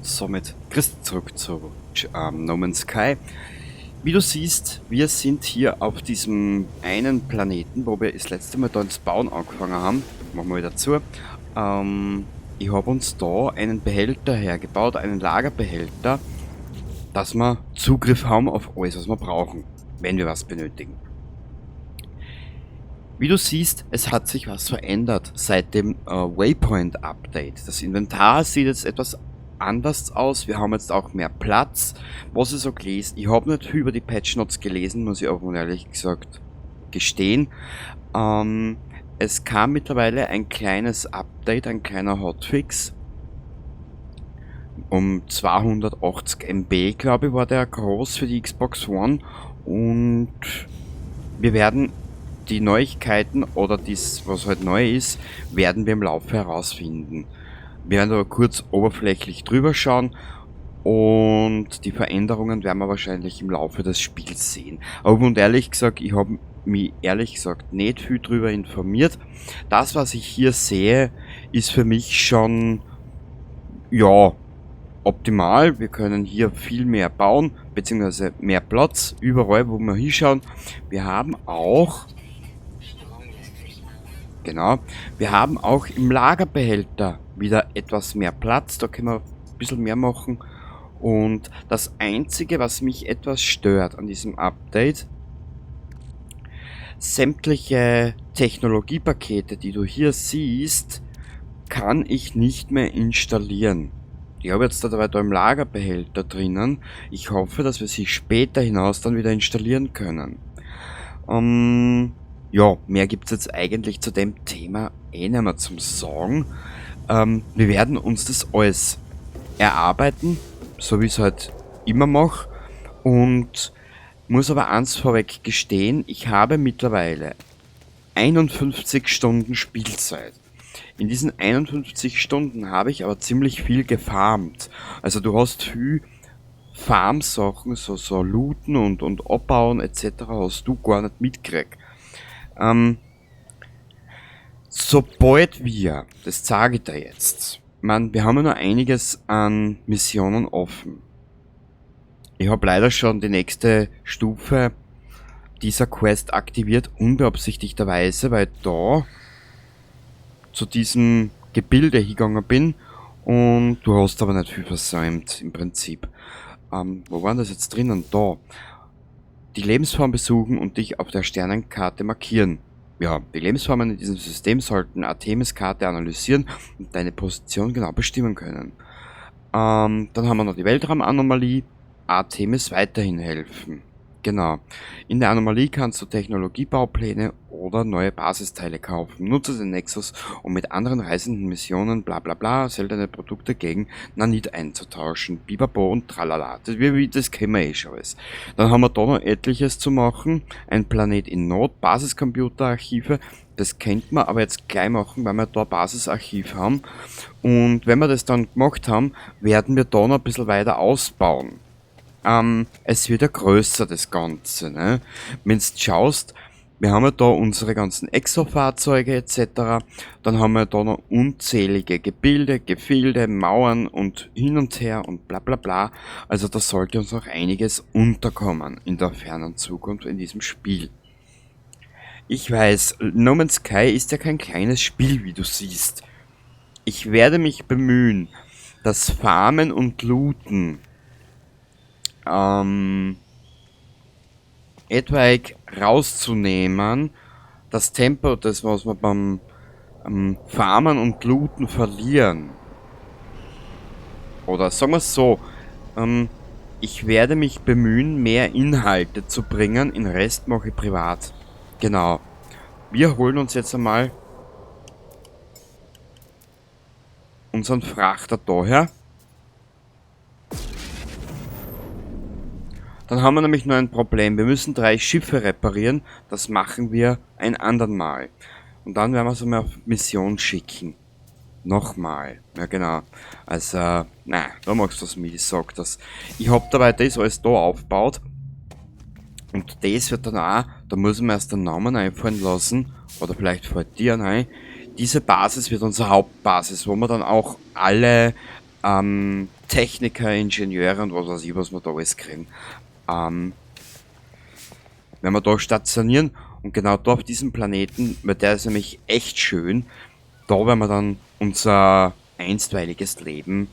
somit Chris zurück zu No Man's Sky. Wie du siehst, wir sind hier auf diesem einen Planeten, wo wir das letzte Mal da ins Bauen angefangen haben. Machen wir wieder zu. Ich habe uns da einen Behälter hergebaut, einen Lagerbehälter, dass wir Zugriff haben auf alles, was wir brauchen, wenn wir was benötigen. Wie du siehst, es hat sich was verändert seit dem Waypoint-Update. Das Inventar sieht jetzt etwas anders aus. Wir haben jetzt auch mehr Platz. Was ich so gelesen, ich habe nicht viel über die Patch Notes gelesen, muss ich auch ehrlich gesagt gestehen. Es kam mittlerweile ein kleines Update, ein kleiner Hotfix. Um 280 MB, glaube ich, war der groß für die Xbox One. Und wir werden die Neuigkeiten oder dies, was halt neu ist, werden wir im Laufe herausfinden. Wir werden aber kurz oberflächlich drüber schauen und die Veränderungen werden wir wahrscheinlich im Laufe des Spiels sehen. Aber und ehrlich gesagt, ich habe mich ehrlich gesagt nicht viel drüber informiert. Das, was ich hier sehe, ist für mich schon, ja, optimal. Wir können hier viel mehr bauen, beziehungsweise mehr Platz, überall, wo wir hinschauen. Wir haben auch im Lagerbehälter wieder etwas mehr Platz, da können wir ein bisschen mehr machen. Und das Einzige, was mich etwas stört an diesem Update, sämtliche Technologiepakete, die du hier siehst, kann ich nicht mehr installieren. Ich habe jetzt da im Lagerbehälter drinnen. Ich hoffe, dass wir sie später hinaus dann wieder installieren können. Ja, mehr gibt es jetzt eigentlich zu dem Thema nicht mehr zum Sagen. Wir werden uns das alles erarbeiten, so wie ich es halt immer mache. Und muss aber eins vorweg gestehen, ich habe mittlerweile 51 Stunden Spielzeit. In diesen 51 Stunden habe ich aber ziemlich viel gefarmt. Also du hast viel Farmsachen, so looten und abbauen etc. hast du gar nicht mitgekriegt. Sobald wir, das sage ich dir jetzt, wir haben ja noch einiges an Missionen offen. Ich habe leider schon die nächste Stufe dieser Quest aktiviert, unbeabsichtigterweise, weil ich da zu diesem Gebilde hingegangen bin und du hast aber nicht viel versäumt im Prinzip. Wo waren das jetzt drinnen? Da. Die Lebensform besuchen und dich auf der Sternenkarte markieren. Ja, die Lebensformen in diesem System sollten Artemis-Karte analysieren und deine Position genau bestimmen können. Dann haben wir noch die Weltraumanomalie. Artemis weiterhin helfen. Genau. In der Anomalie kannst du Technologiebaupläne oder neue Basisteile kaufen. Nutze den Nexus, um mit anderen reisenden Missionen bla bla bla seltene Produkte gegen Nanit einzutauschen. Bibabo und tralala. Das kennen wir eh schon alles. Dann haben wir da noch etliches zu machen. Ein Planet in Not, Basiscomputerarchive. Das kennt man aber jetzt gleich machen, weil wir da ein Basisarchiv haben. Und wenn wir das dann gemacht haben, werden wir da noch ein bisschen weiter ausbauen. Es wird ja größer, das Ganze, ne? Wenn du schaust, wir haben ja da unsere ganzen Exofahrzeuge etc. Dann haben wir da noch unzählige Gebilde, Gefilde, Mauern und hin und her und bla bla bla. Also da sollte uns noch einiges unterkommen in der fernen Zukunft in diesem Spiel. Ich weiß, No Man's Sky ist ja kein kleines Spiel, wie du siehst. Ich werde mich bemühen, das Farmen und Looten etwaig rauszunehmen, das Tempo, das was wir beim Farmen und Looten verlieren. Oder sagen wir es so, ich werde mich bemühen, mehr Inhalte zu bringen, den Rest mache ich privat. Genau. Wir holen uns jetzt einmal unseren Frachter daher. Dann haben wir nämlich nur ein Problem. Wir müssen 3 Schiffe reparieren. Das machen wir ein andern Mal. Und dann werden wir sie mal auf Mission schicken. Nochmal. Ja genau. Also, nein, da magst du das mit, ich sag das. Ich hab dabei das alles da aufgebaut. Und das wird dann auch, da muss ich mir erst den Namen einfallen lassen. Oder vielleicht fällt dir ein. Diese Basis wird unsere Hauptbasis, wo wir dann auch alle Techniker, Ingenieure und was weiß ich, was wir da alles kriegen. Wenn wir da stationieren und genau da auf diesem Planeten, weil der ist nämlich echt schön, da werden wir dann unser einstweiliges Leben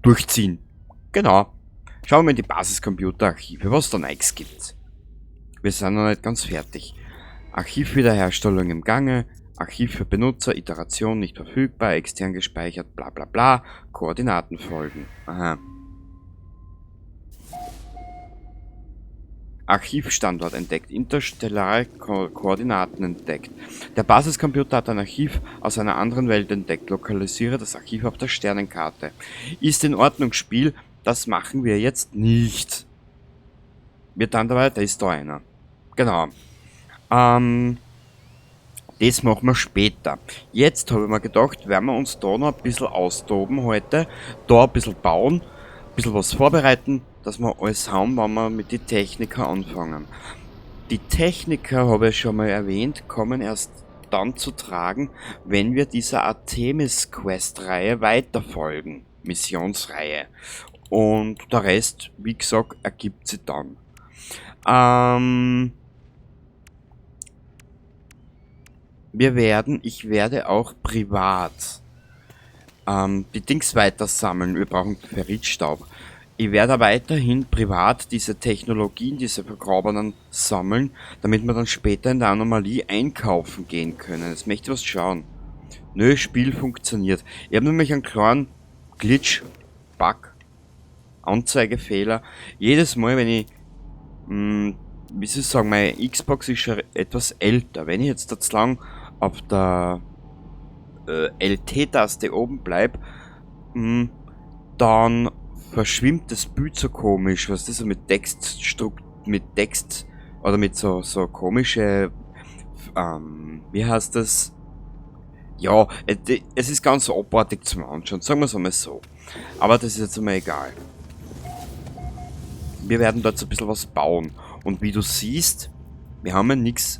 durchziehen. Genau. Schauen wir in die Basiscomputerarchive, was da Neues gibt. Wir sind noch nicht ganz fertig. Archivwiederherstellung im Gange, Archiv für Benutzer, Iteration nicht verfügbar, extern gespeichert, bla bla bla, Koordinaten folgen. Aha. Archivstandort entdeckt, interstellare Koordinaten entdeckt. Der Basiscomputer hat ein Archiv aus einer anderen Welt entdeckt. Lokalisiere das Archiv auf der Sternenkarte. Ist in Ordnung, Spiel. Das machen wir jetzt nicht. Wir dann dabei, da ist da einer. Genau. Das machen wir später. Jetzt habe ich mir gedacht, werden wir uns da noch ein bisschen austoben heute. Da ein bisschen bauen, ein bisschen was vorbereiten, dass wir alles haben, wenn wir mit den Techniker anfangen. Die Techniker, habe ich schon mal erwähnt, kommen erst dann zu tragen, wenn wir dieser Artemis-Quest-Reihe weiterfolgen. Missionsreihe. Und der Rest, wie gesagt, ergibt sich dann. Ich werde auch privat die Dings weiter sammeln. Wir brauchen Ferritstaub. Ich werde weiterhin privat diese Technologien, diese vergrabenen sammeln, damit wir dann später in der Anomalie einkaufen gehen können. Jetzt möchte ich was schauen. Nö, Spiel funktioniert. Ich habe nämlich einen kleinen Glitch, Bug, Anzeigefehler. Jedes Mal, wenn ich, wie soll ich sagen, meine Xbox ist schon etwas älter. Wenn ich jetzt da zu lang auf der LT-Taste oben bleib, dann verschwimmt das Bild so komisch, was das so mit Text oder mit so komische, wie heißt das? Ja, es ist ganz so abartig zum Anschauen, sagen wir es einmal so. Aber das ist jetzt einmal egal. Wir werden dort so ein bisschen was bauen. Und wie du siehst, wir haben ja nichts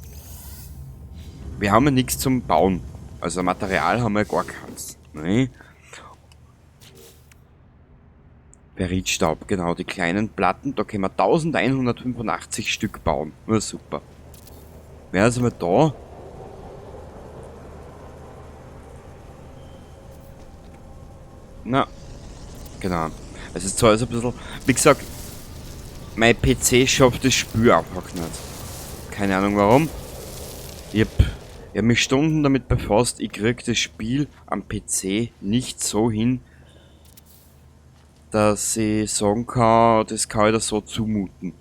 zum Bauen. Also Material haben wir gar keins. Ne? Ferritstaub, genau, die kleinen Platten, da können wir 1185 Stück bauen. Nur super. Wer ist aber da? Na, genau. Es ist zwar alles ein bisschen, wie gesagt, mein PC schafft das Spiel einfach nicht. Keine Ahnung warum. Ich hab mich Stunden damit befasst, ich krieg das Spiel am PC nicht so hin, dass ich sagen kann, das kann ich da so zumuten.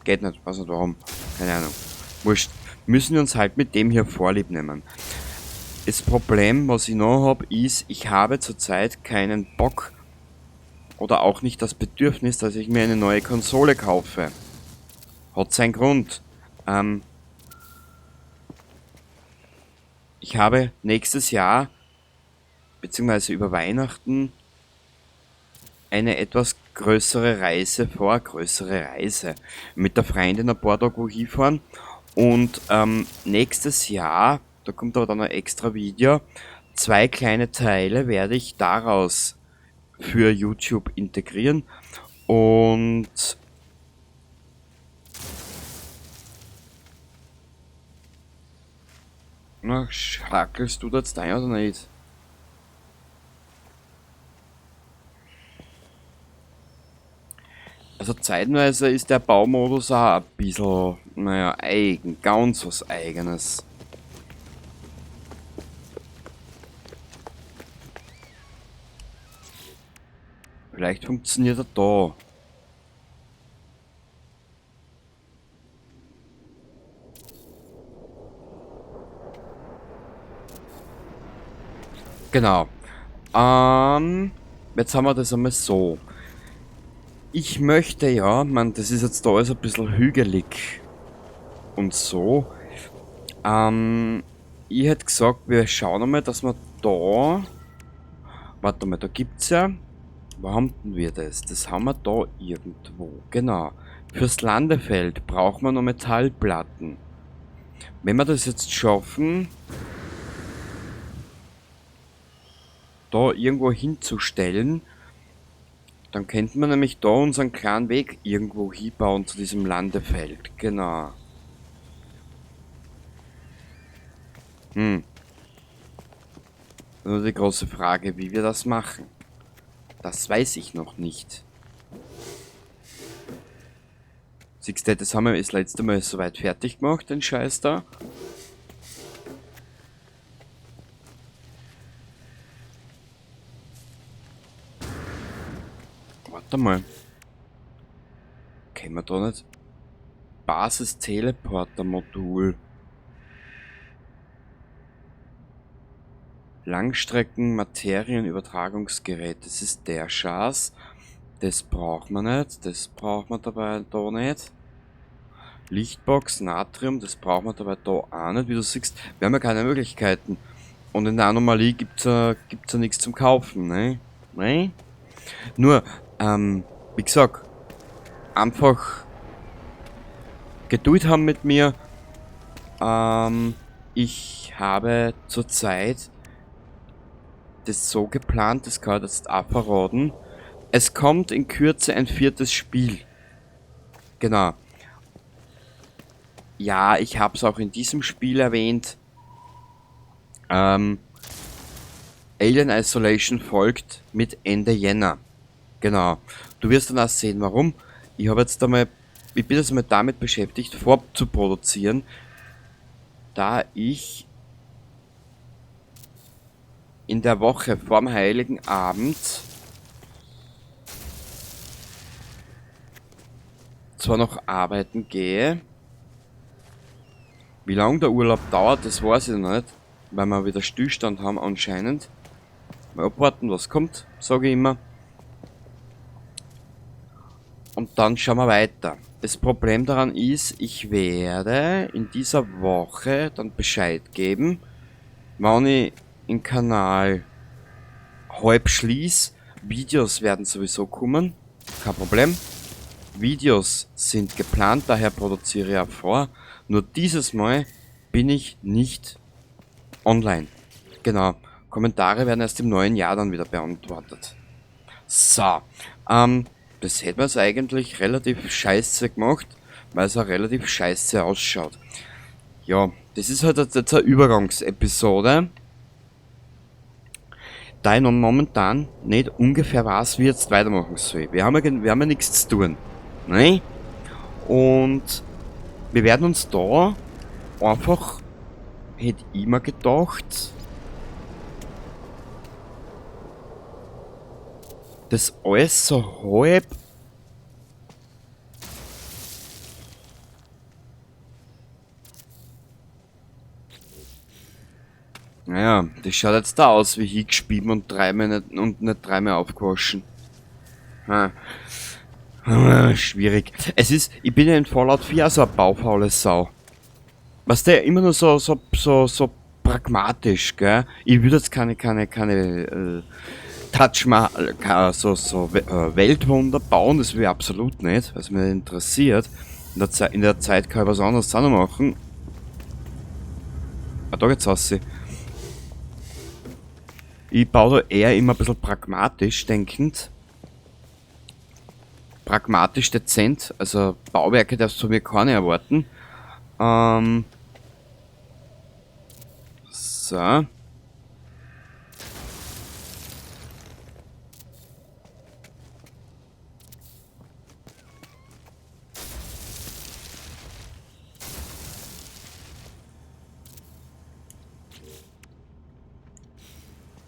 Geht nicht, weiß nicht warum. Keine Ahnung. Wurscht. Müssen wir uns halt mit dem hier Vorlieb nehmen. Das Problem, was ich noch habe, ist, ich habe zurzeit keinen Bock oder auch nicht das Bedürfnis, dass ich mir eine neue Konsole kaufe. Hat seinen Grund. Ich habe nächstes Jahr, beziehungsweise über Weihnachten, eine etwas größere Reise mit der Freundin ein paar Tage wo hinfahren und nächstes Jahr, da kommt aber dann ein extra Video, 2 kleine Teile werde ich daraus für YouTube integrieren und na, schackelst du da jetzt ein oder nicht? Also zeitweise ist der Baumodus auch ein bisschen, naja, eigen, ganz was Eigenes. Vielleicht funktioniert er da. Genau. Jetzt haben wir das einmal so. Ich möchte ja, man, das ist jetzt da alles ein bisschen hügelig und so. Ich hätte gesagt, wir schauen einmal, dass wir da. Warte mal, da gibt's ja. Wo haben denn wir das? Das haben wir da irgendwo. Genau. Fürs Landefeld brauchen wir noch Metallplatten. Wenn wir das jetzt schaffen. da irgendwo hinzustellen. Dann könnten wir nämlich da unseren kleinen Weg irgendwo hinbauen zu diesem Landefeld. Genau. Nur die große Frage, wie wir das machen. Das weiß ich noch nicht. Siehst du, das haben wir das letzte Mal soweit fertig gemacht, den Scheiß da. Warte mal. Können wir da nicht? Basis-Teleporter-Modul. Langstrecken-Materienübertragungsgerät. Das ist der Schatz. Das braucht man nicht. Das braucht man dabei da nicht. Lichtbox, Natrium, das braucht man dabei da auch nicht. Wie du siehst, wir haben ja keine Möglichkeiten. Und in der Anomalie gibt's ja nichts zum Kaufen, ne? Ne? Nur, wie gesagt, einfach Geduld haben mit mir. Ich habe zurzeit das so geplant, das kann ich jetzt auch verraten. Es kommt in Kürze ein 4. Spiel. Genau. Ja, ich habe es auch in diesem Spiel erwähnt. Alien Isolation folgt mit Ende Jänner. Genau. Du wirst dann auch sehen, warum. Ich bin jetzt einmal damit beschäftigt, vorzuproduzieren, da ich in der Woche vorm Heiligen Abend zwar noch arbeiten gehe. Wie lange der Urlaub dauert, das weiß ich noch nicht, weil wir wieder Stillstand haben anscheinend. Mal abwarten, was kommt, sage ich immer. Und dann schauen wir weiter. Das Problem daran ist, ich werde in dieser Woche dann Bescheid geben, wann ich den Kanal halb schließe. Videos werden sowieso kommen, kein Problem. Videos sind geplant, daher produziere ich auch vor. Nur dieses Mal bin ich nicht online. Genau. Kommentare werden erst im neuen Jahr dann wieder beantwortet. So. Das hätten wir es eigentlich relativ scheiße gemacht, weil es auch relativ scheiße ausschaut. Ja, das ist halt jetzt eine Übergangsepisode. Da ich noch momentan nicht ungefähr weiß, wie ich jetzt weitermachen soll. Wir haben ja nichts zu tun. Ne? Und wir werden uns da einfach, hätte ich mir gedacht, das alles so halb naja, das schaut jetzt da aus wie hingespieben und nicht dreimal aufgewaschen. Schwierig. Ich bin ja in Fallout 4 so eine baufaule Sau. Was der immer nur so pragmatisch, gell? Ich würde jetzt keine Weltwunder bauen, das will ich absolut nicht, was mich interessiert. In der Zeit kann ich was anderes auch noch machen. Ah, da geht's aus. Ich baue da eher immer ein bisschen pragmatisch denkend. Pragmatisch dezent, also Bauwerke darfst du von mir keine erwarten. So.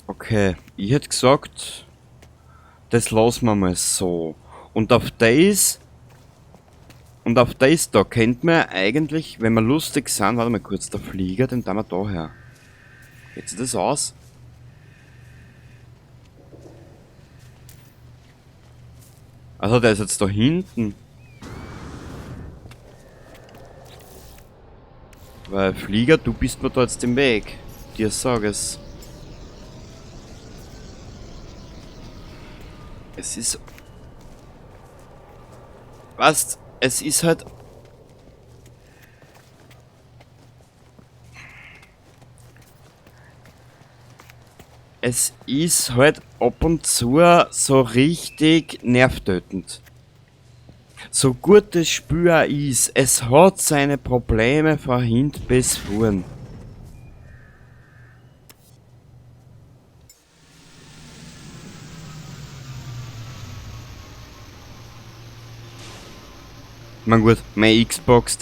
Okay, ich hätte gesagt, das lassen wir mal so. Und auf das da kennt man eigentlich, wenn wir lustig sind, warte mal kurz, der Flieger, den tun wir da her. Geht sich das aus? Also der ist jetzt da hinten. Weil Flieger, du bist mir da jetzt im Weg. Dir sag es. Es ist... Was? Es ist halt... es ist halt ab und zu so richtig nervtötend. So gut das Spiel auch ist, es hat seine Probleme von hinten bis vorn. Man gut, meine Xbox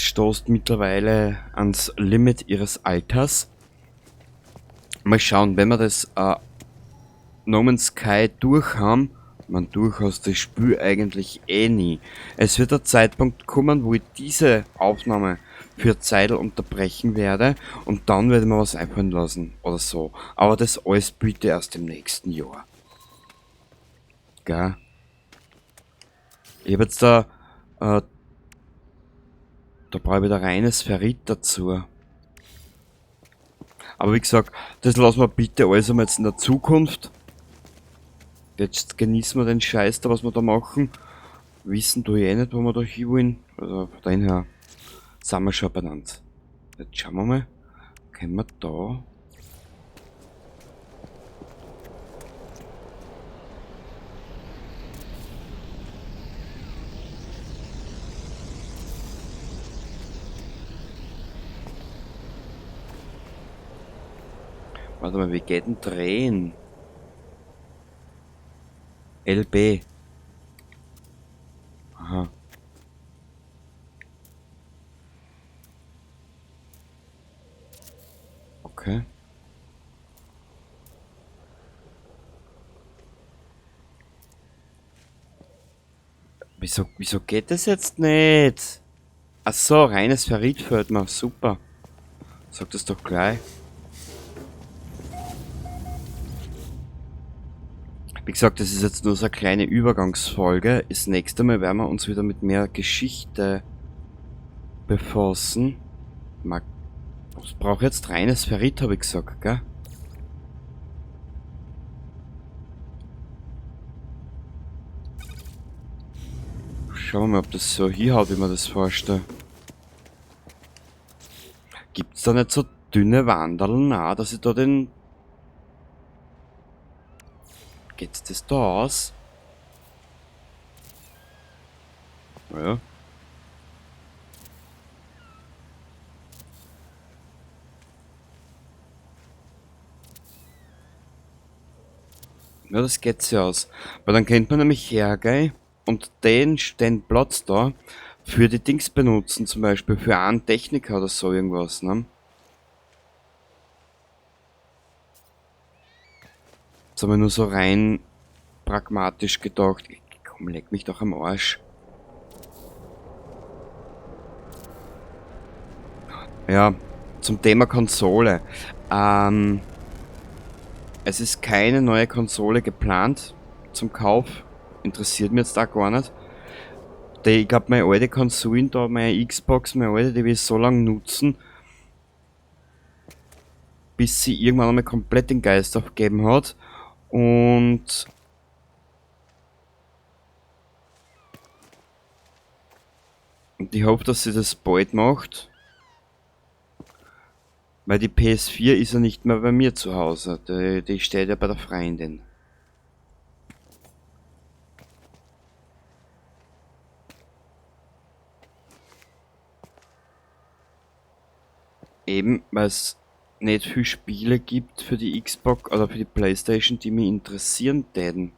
stoßt mittlerweile ans Limit ihres Alters. Mal schauen, wenn wir das No Man's Sky durch haben, man durchaus das Spiel eigentlich eh nie. Es wird der Zeitpunkt kommen, wo ich diese Aufnahme für Zeitl unterbrechen werde und dann werde ich mir was einfallen lassen oder so. Aber das alles bitte erst im nächsten Jahr. Gell? Ich hab jetzt da brauche ich wieder reines Ferrit dazu. Aber wie gesagt, das lassen wir bitte alles einmal jetzt in der Zukunft. Jetzt genießen wir den Scheiß da, was wir da machen. Wissen du eh nicht, wo wir da hinwollen. Also von daher sind wir schon beieinander. Jetzt schauen wir mal. Können wir da... Warte mal, wie geht denn drehen? LB. Aha. Okay. Wieso geht das jetzt nicht? Ach so, reines Ferrit fällt mir. Super. Sag das doch gleich. Wie gesagt, das ist jetzt nur so eine kleine Übergangsfolge. Das nächste Mal werden wir uns wieder mit mehr Geschichte befassen. Ich brauche jetzt reines Ferrit, habe ich gesagt, gell? Schauen wir mal, ob das so hinhaut, wie man das vorstellt. Gibt's da nicht so dünne Wanderln auch, dass ich da den... Geht's das da aus? Ja. Ja, das geht ja aus. Weil dann könnte man nämlich hergehen und den Platz da für die Dings benutzen, zum Beispiel für einen Techniker oder so irgendwas, ne? Das haben wir nur so rein pragmatisch gedacht. Komm, leck mich doch am Arsch. Ja, zum Thema Konsole. Es ist keine neue Konsole geplant zum Kauf. Interessiert mich jetzt da gar nicht. Ich glaube, meine alte Konsolen da, meine Xbox, meine alte, die will ich so lange nutzen, bis sie irgendwann einmal komplett den Geist aufgegeben hat. Und ich hoffe, dass sie das bald macht. Weil die PS4 ist ja nicht mehr bei mir zu Hause. Die steht ja bei der Freundin. Eben, weil es nicht viel Spiele gibt für die Xbox oder für die Playstation, die mich interessieren täten.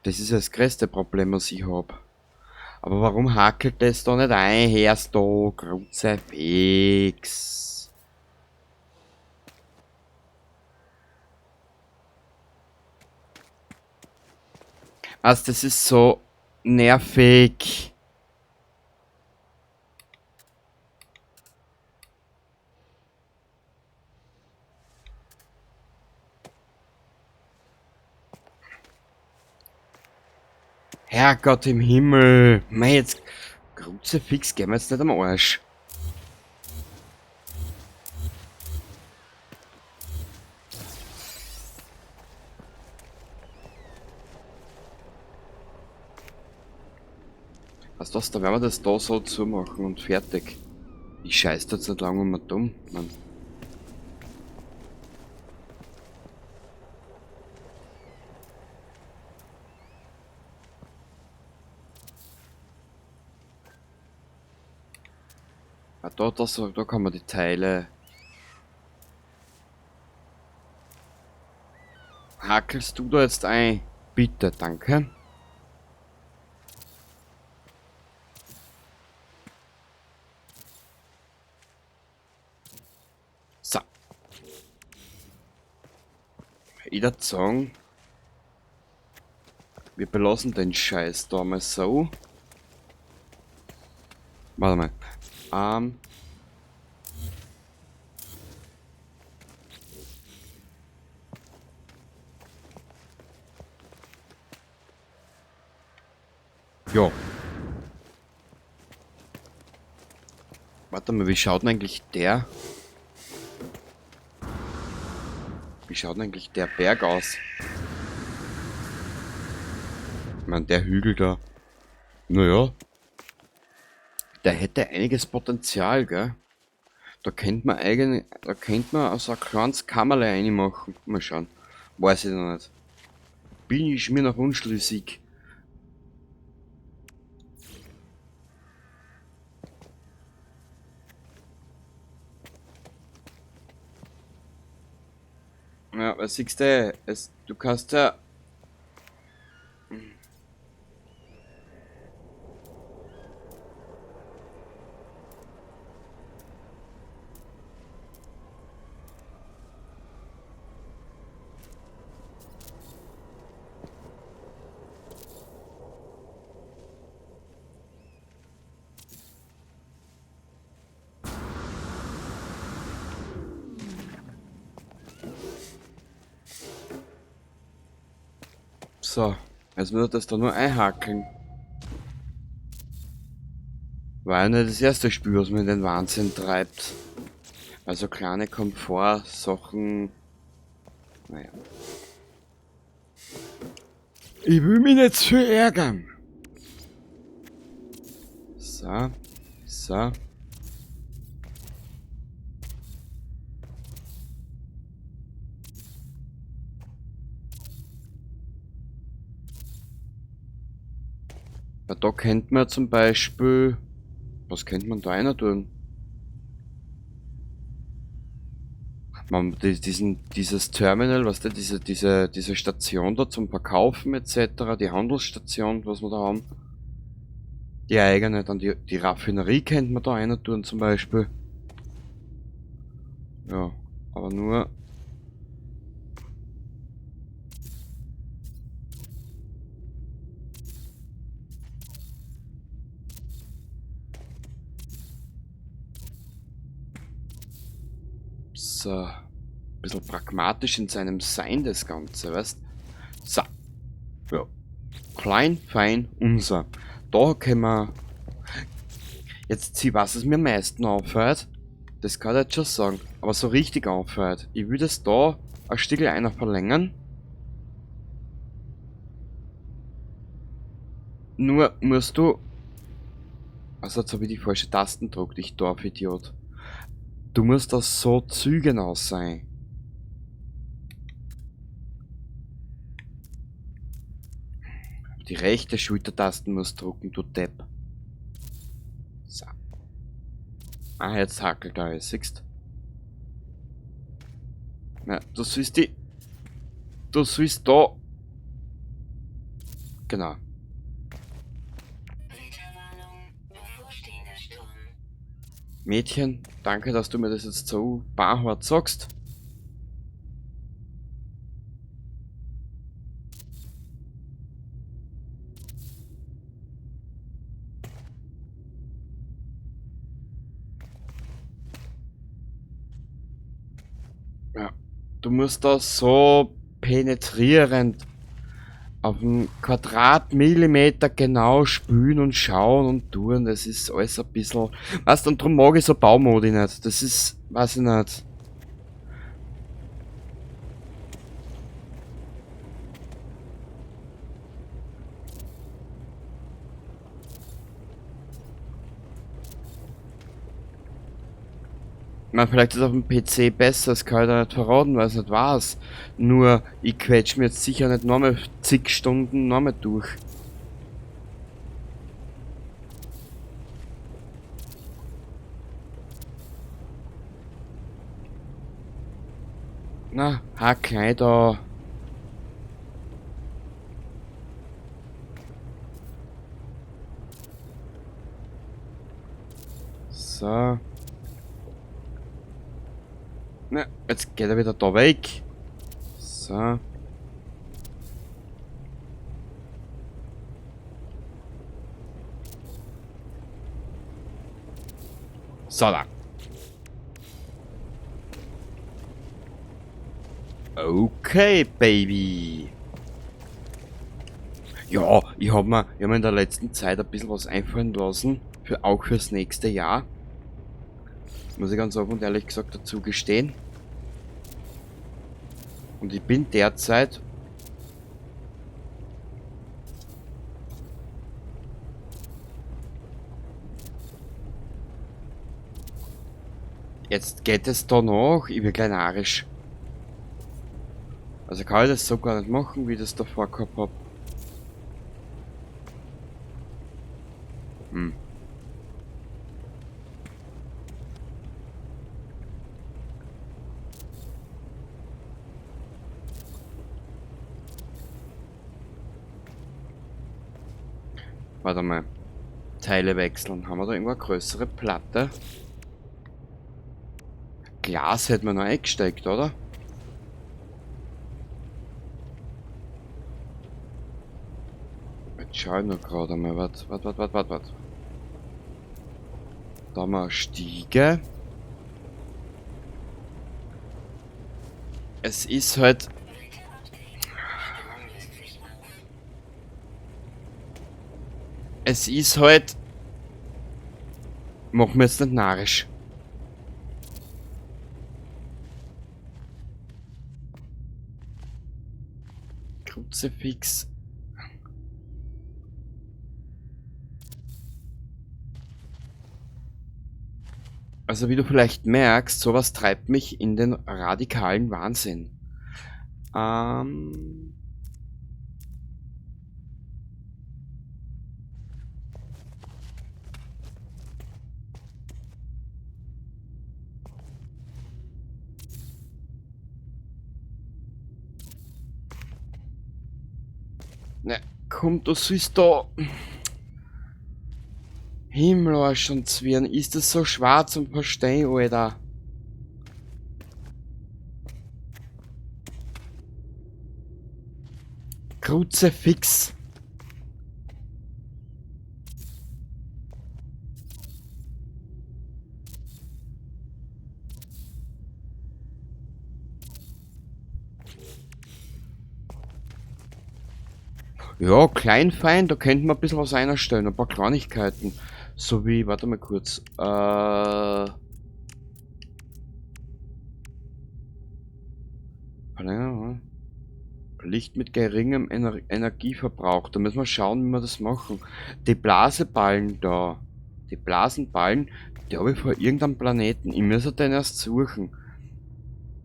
Das ist das größte Problem, was ich hab. Aber warum hakelt das da nicht ein? Herst da, Kruzifix. Also das ist so nervig. Herrgott im Himmel. Mei, jetzt Kruzifix, gehen wir jetzt nicht am Arsch. Was das, da werden wir das da so zumachen und fertig. Ich scheiß da jetzt nicht lange um dumm, Mann. Ah, da kann man die Teile. Hakelst du da jetzt ein? Bitte, danke. So. Ich würde sagen, wir belassen den Scheiß da mal so. Warte mal. Ja. Warte mal, wie schaut denn eigentlich der? Wie schaut denn eigentlich der Berg aus? Ich meine, der Hügel da. Naja. Der hätte einiges Potenzial, gell? Da könnte man eigentlich, da könnte man also ein kleines Kammerle reinmachen. Mal schauen. Weiß ich noch nicht. Bin ich mir noch unschlüssig. Ja, was siehst du? Du kannst ja. So, jetzt wird das da nur einhakeln. War ja nicht das erste Spiel, was mir in den Wahnsinn treibt. Also kleine Komfort-Sachen. Naja. Ich will mich nicht zu ärgern. So, so. Ja, da könnte man zum Beispiel. Was könnte man da einer tun? Dieses Terminal, was du, diese Station da zum Verkaufen etc., die Handelsstation, was wir da haben. Die eigene, dann die Raffinerie könnte man da einer tun zum Beispiel. Ja, aber nur. So. Ein bisschen pragmatisch in seinem Sein, das Ganze, weißt? So. Ja. Klein, fein, unser. Da können wir. Jetzt sieh, was es mir am meisten auffällt. Das kann ich jetzt schon sagen. Aber so richtig auffällt. Ich würde es da ein Stückel einer verlängern. Nur musst du. Also jetzt habe ich die falsche Tasten gedrückt, ich Dorf-Idiot. Du musst das so zügen aus sein. Die rechte Schultertasten musst drücken, du Depp. So. Ah, jetzt hackelt er, siehst. Na, du sollst die. Du sollst da. Genau. Mädchen, danke, dass du mir das jetzt so barhart sagst. Ja. Du musst da so penetrierend auf einen Quadratmillimeter genau spülen und schauen und tun. Das ist alles ein bisschen. Weißt du, und darum mag ich so Baumodi nicht. Das ist, weiß ich nicht. Man, vielleicht ist auf dem PC besser, das kann ich da nicht verraten, weil es nicht war's. Nur, ich quetsch mir jetzt sicher nicht nochmal zig Stunden nochmal durch. Na, haarklein da. So. Na, jetzt geht er wieder da weg. So. So da. Okay, Baby. Ja, ich hab mir in der letzten Zeit ein bisschen was einfallen lassen. Auch fürs nächste Jahr. Muss ich ganz offen und ehrlich gesagt dazu gestehen. Und ich bin derzeit... Jetzt geht es da noch. Ich bin gleich narrisch. Also kann ich das so gar nicht machen, wie ich das davor gehabt hab. Hm. Warte mal. Teile wechseln. Haben wir da irgendwo eine größere Platte? Glas hätten wir noch eingesteckt, oder? Jetzt schau ich noch gerade einmal. Warte. Da haben wir eine Stiege. Es ist halt... Es ist halt... Mach mir jetzt nicht narrisch. Kruzifix. Also wie du vielleicht merkst, sowas treibt mich in den radikalen Wahnsinn. Ne, komm, du sollst da... Himmelarsch und Zwirn, ist das so schwer zum Verstehen, Alter? Kruzifix. Ja, Kleinfein, da könnten wir ein bisschen was einstellen, ein paar Kleinigkeiten. So wie, warte mal kurz, Licht mit geringem Energieverbrauch. Da müssen wir schauen, wie wir das machen. Die Blaseballen da. Die Blasenballen, die habe ich vor irgendeinem Planeten. Ich muss den erst suchen.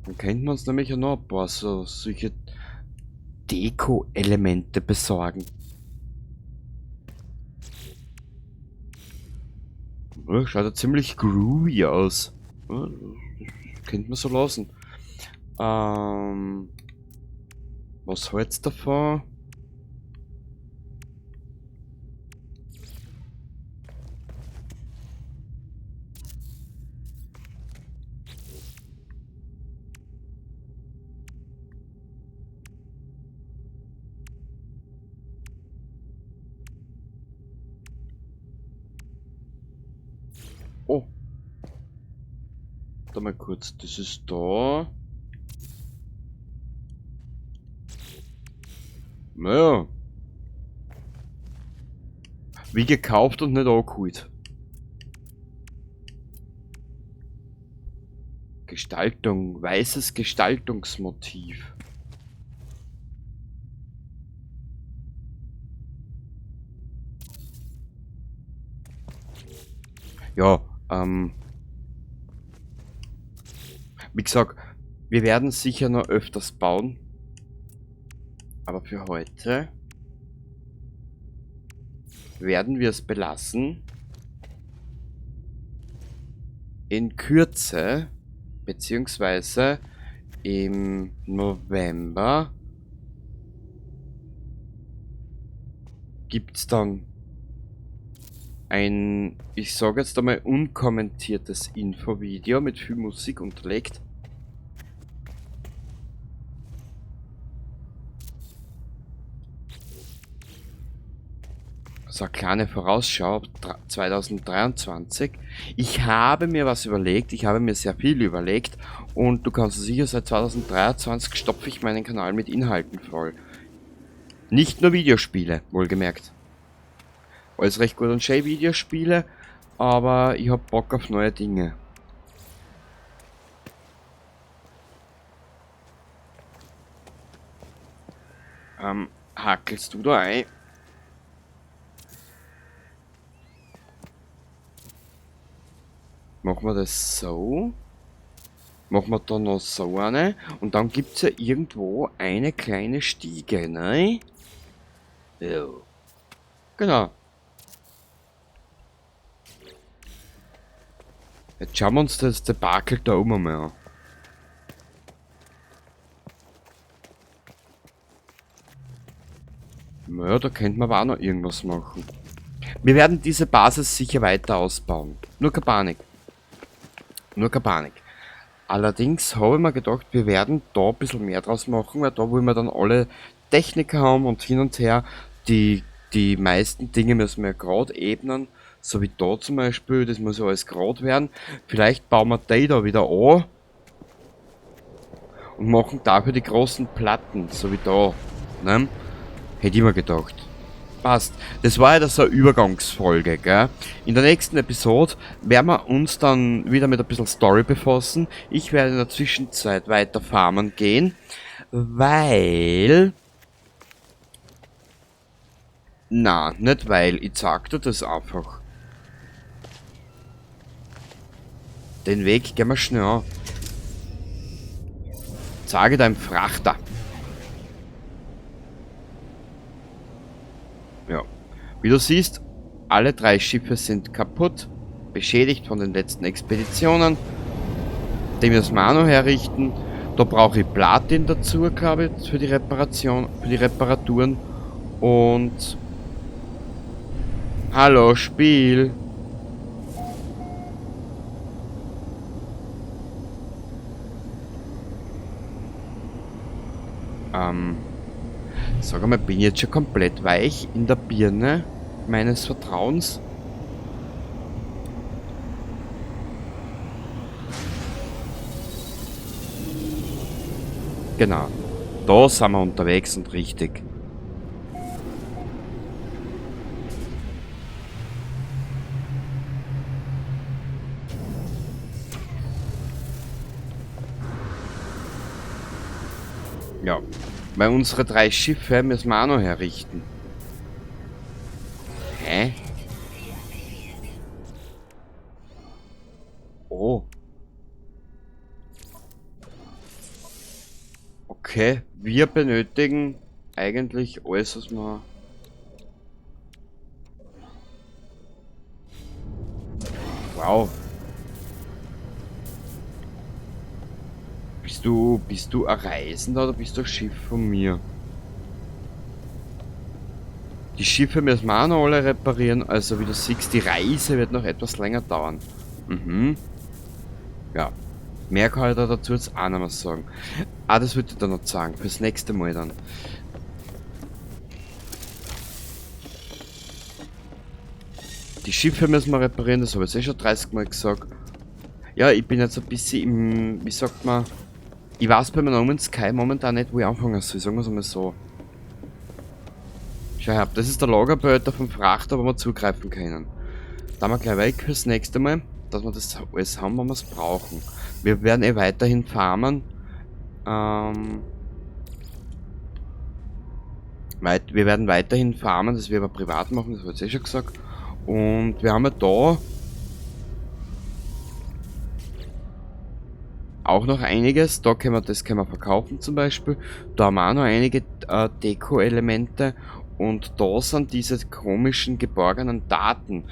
Dann könnten wir uns nämlich ja noch ein paar solche Deko-Elemente besorgen. Ja, schaut ja ziemlich groovy aus. Ja, das könnte man so lassen. Was hältst du davon? Oh. Warte mal kurz, das ist da. Naja. Wie gekauft und nicht angeholt. Gestaltung, weißes Gestaltungsmotiv. Ja, wie gesagt, wir werden sicher noch öfters bauen. Aber für heute werden wir es belassen. In Kürze, beziehungsweise im November gibt's dann ein, ich sage jetzt einmal, unkommentiertes Infovideo mit viel Musik unterlegt. So eine kleine Vorausschau auf 2023. Ich habe mir was überlegt, ich habe mir sehr viel überlegt und du kannst sicher, seit 2023 stopfe ich meinen Kanal mit Inhalten voll. Nicht nur Videospiele, wohlgemerkt. Alles recht gut und schön Videospiele, aber ich hab Bock auf neue Dinge. Hackelst du da ein? Machen wir das so. Machen wir da noch so eine. Und dann gibt es ja irgendwo eine kleine Stiege, ne? Ja. Genau. Jetzt schauen wir uns das Debakel da oben mal an. Naja, da könnte man aber auch noch irgendwas machen. Wir werden diese Basis sicher weiter ausbauen. Nur keine Panik. Nur keine Panik. Allerdings habe ich mir gedacht, wir werden da ein bisschen mehr draus machen, weil da wollen wir dann alle Techniker haben und hin und her. Die meisten Dinge müssen wir gerade ebnen, so wie da zum Beispiel, das muss ja alles gerade werden. Vielleicht bauen wir die da wieder an und machen dafür die großen Platten, so wie da. Ne? Hätte ich mir gedacht. Passt. Das war ja so eine Übergangsfolge, gell? In der nächsten Episode werden wir uns dann wieder mit ein bisschen Story befassen. Ich werde in der Zwischenzeit weiter farmen gehen, weil... Na, nicht weil, ich sag dir das einfach. Den Weg gehen wir schnell an. Sage deinem Frachter. Ja. Wie du siehst, alle 3 Schiffe sind kaputt, beschädigt von den letzten Expeditionen. Die müssen wir auch noch herrichten. Da brauche ich Platin dazu, glaube ich, für die Reparation, für die Reparaturen. Und... Hallo, Spiel! Sag mal, bin ich jetzt schon komplett weich in der Birne meines Vertrauens? Genau. Da sind wir unterwegs und richtig. Ja. Weil unsere 3 Schiffe müssen wir auch noch herrichten. Hä? Oh. Okay, wir benötigen eigentlich alles, was wir... Wow. Bist du ein Reisender oder bist du ein Schiff von mir? Die Schiffe müssen wir auch noch alle reparieren, also wie du siehst, die Reise wird noch etwas länger dauern. Mhm. Ja. Mehr kann ich da dazu jetzt auch noch was sagen. Ah, das würde ich dann noch sagen, fürs nächste Mal dann. Die Schiffe müssen wir reparieren, das habe ich schon 30 Mal gesagt. Ja, ich bin jetzt ein bisschen im, wie sagt man, ich weiß bei meinem Namen Sky momentan nicht, wo ich anfangen soll, sagen wir es mal so. Schau her, das ist der Lagerbehälter vom Frachter, wo wir zugreifen können. Da haben wir gleich weg fürs nächste Mal, dass wir das alles haben, wenn wir es brauchen. Wir werden eh weiterhin farmen. Wir werden weiterhin farmen, das wir aber privat machen, das habe ich eh schon gesagt. Und wir haben ja da auch noch einiges, da können wir, das können wir verkaufen zum Beispiel. Da haben wir auch noch einige Deko-Elemente und da sind diese komischen geborgenen Daten.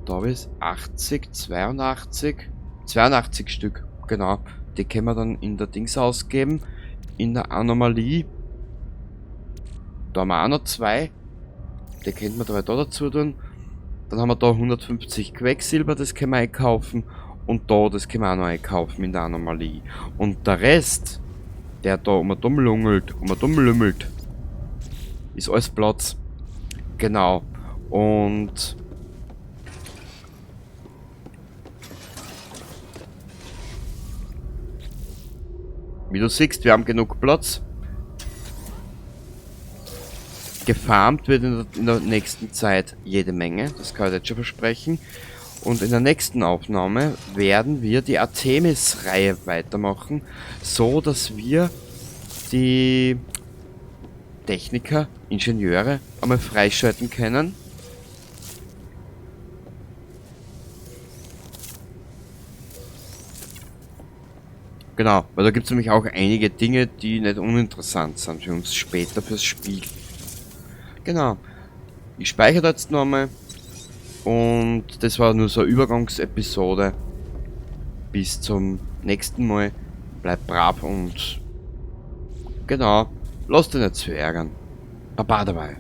Da habe ich 80, 82 Stück, genau. Die können wir dann in der Dings ausgeben. In der Anomalie. Da haben wir auch noch 2. Die könnten wir da dazu tun. Dann haben wir da 150 Quecksilber, das können wir einkaufen. Und da, das können wir auch noch einkaufen in der Anomalie. Und der Rest, der da dumm lungelt, dumm lümmelt, ist alles Platz. Genau. Und wie du siehst, wir haben genug Platz. Gefarmt wird in der nächsten Zeit jede Menge, das kann ich jetzt schon versprechen. Und in der nächsten Aufnahme werden wir die Artemis-Reihe weitermachen, so dass wir die Techniker, Ingenieure einmal freischalten können. Genau, weil da gibt es nämlich auch einige Dinge, die nicht uninteressant sind für uns später fürs Spiel. Genau. Ich speichere jetzt nochmal. Und das war nur so eine Übergangsepisode. Bis zum nächsten Mal. Bleibt brav und genau, lasst euch nicht zu ärgern. Baba dabei.